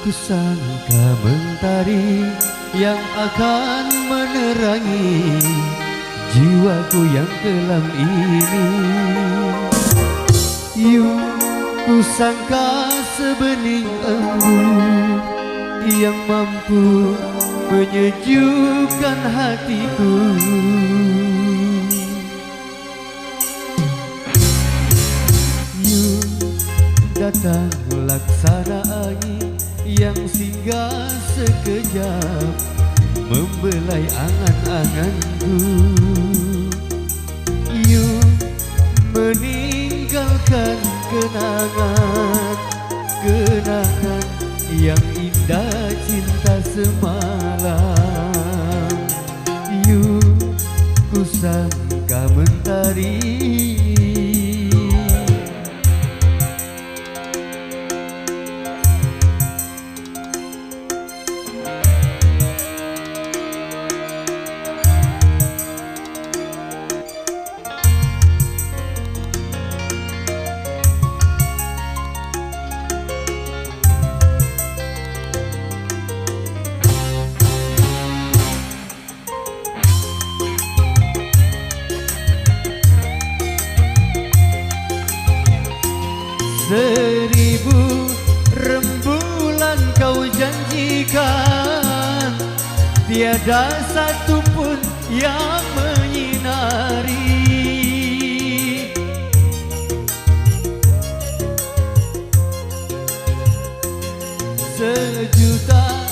Kusangka mentari yang akan menerangi jiwaku yang kelam ini. Kusangka sebening embun yang mampu menyejukkan hatiku. Datang laksana angin yang singgah sekejap, membelai angan-anganku. Meninggalkan kenangan yang indah cinta semalam. Kusangka mentari seribu rembulan kau janjikan, tiada satu pun yang menyinari. Sejuta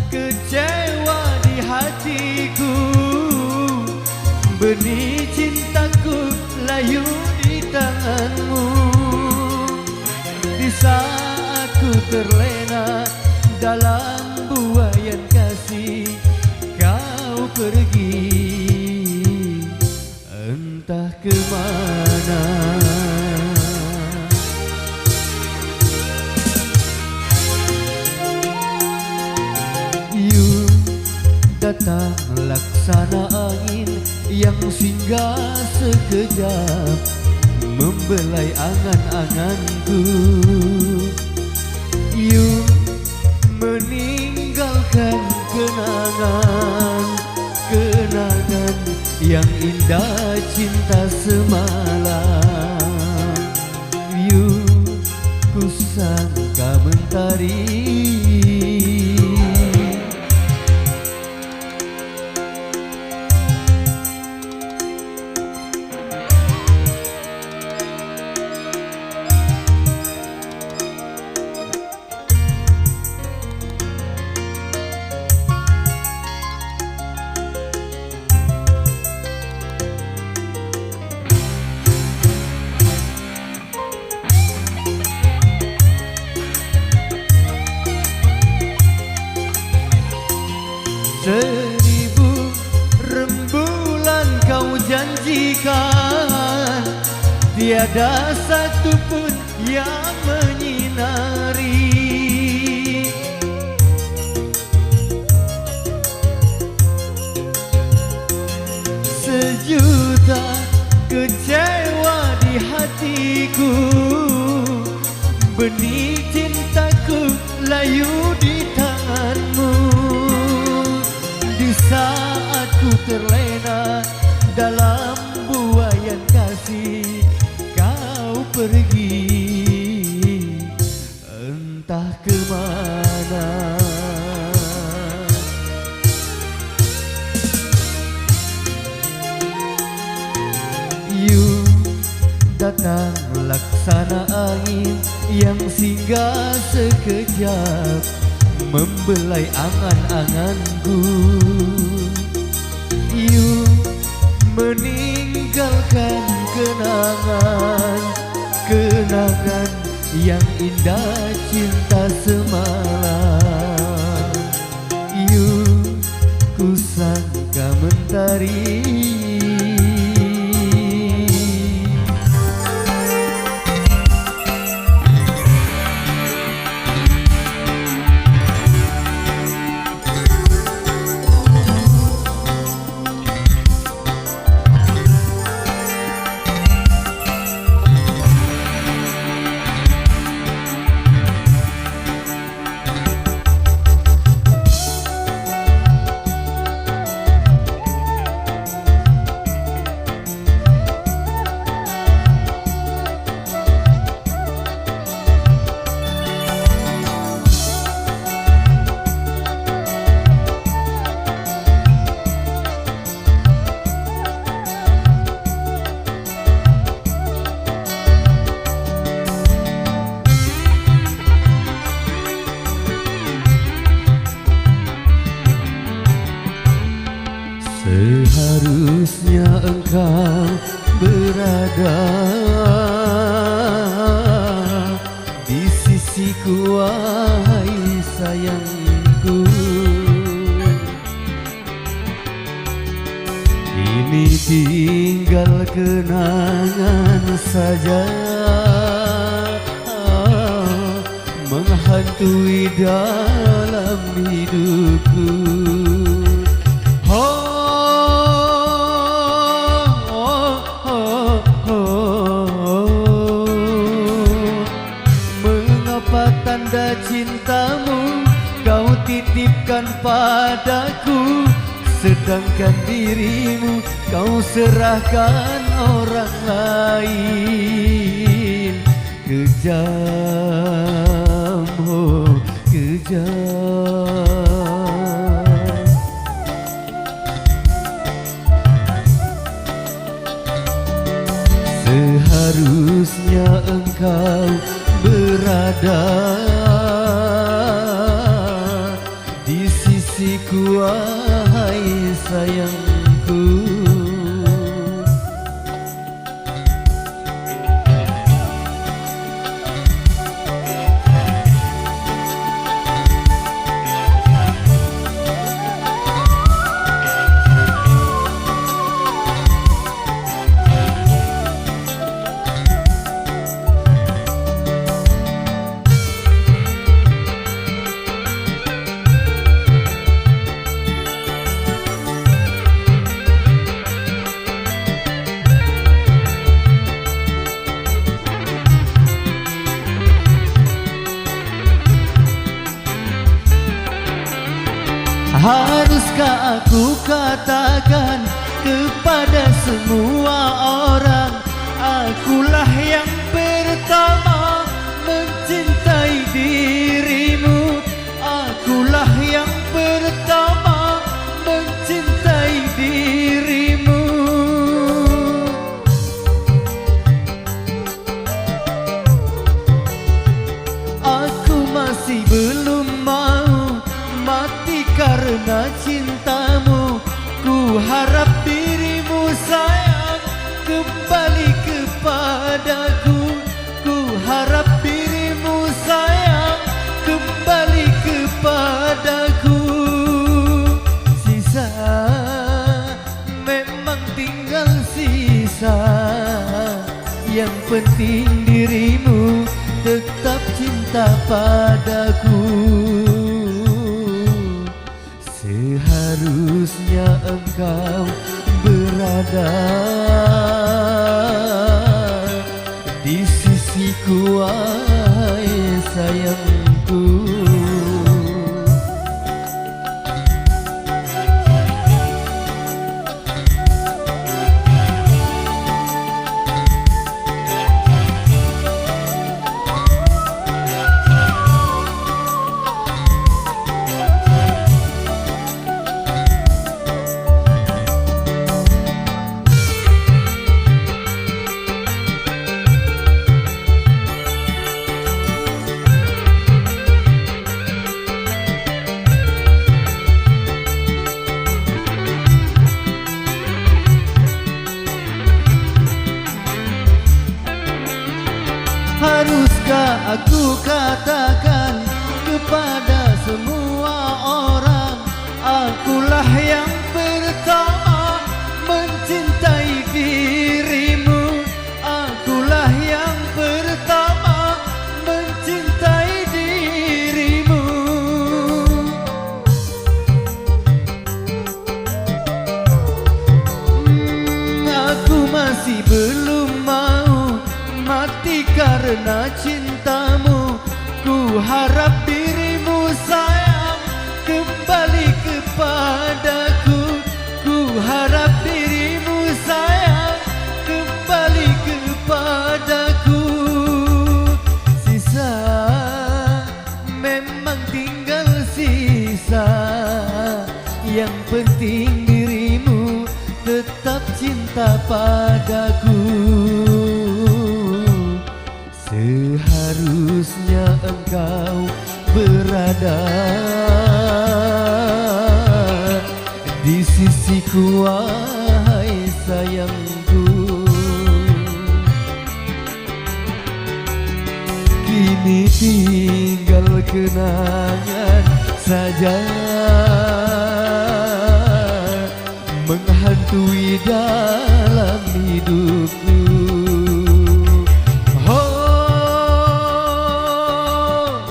kecewa di hatiku, benih cintaku layu di tanganmu. Di saat ku terlena dalam buayan kasih, kau pergi entah kemana. Datang laksana angin yang singgah sekejap, membelai angan-anganku. Meninggalkan kenangan yang indah cinta semalam. Kusangka mentari seribu rembulan kau janjikan, tiada satu pun yang menyinari. Sejuta kecewa di hatiku, benih cintaku layu di tanganmu. Di saat ku terlena dalam buayan kasih, kau pergi entah kemana. Datang laksana angin yang singgah sekejap, membelai angan-anganku. Meninggalkan kenangan yang indah cinta semalam. Kusangka mentari engkau berada di sisiku, wahai sayangku. Ini tinggal kenangan saja menghantui dalam hidupku. Mengapa tanda cintamu kau titipkan padaku, sedangkan dirimu kau serahkan orang lain? Kejam, oh kejam. Seharusnya engkau berada di sisiku, wahai sayangku. Haruskah aku katakan kepada semua orang, akulah yang pertama mencintai dirimu, akulah yang pertama mencintai dirimu. Aku masih belum mau mati karena cintamu. Ku harap dirimu sayang kembali kepadaku. Ku harap dirimu sayang kembali kepadaku. Sisa memang tinggal sisa, yang penting dirimu tetap cinta padaku. Seharusnya engkau berada di sisiku, wahai sayangku. Haruskah aku katakan kepada semua orang, akulah yang pertama mencintai dirimu, akulah yang pertama mencintai dirimu. Aku masih belum mau mati karena cintamu. Ku harap dirimu sayang kembali kepadaku. Ku harap dirimu sayang kembali kepadaku. Sisa memang tinggal sisa, yang penting dirimu tetap cinta padaku. Seharusnya engkau berada di sisiku, wahai sayang. Kini tinggal kenangan saja menghantui dalam hidupku. Oh,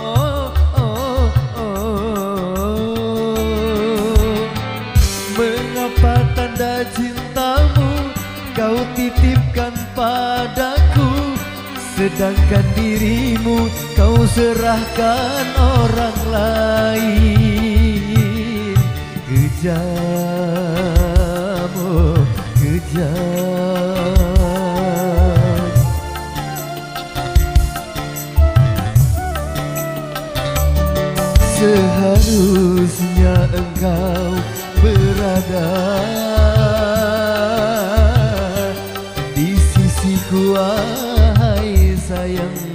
oh, oh, oh. Mengapa tanda cintamu kau titipkan padaku, sedangkan dirimu kau serahkan orang lain? Kejam, oh kejam. Seharusnya engkau berada di sisiku, wahai sayang.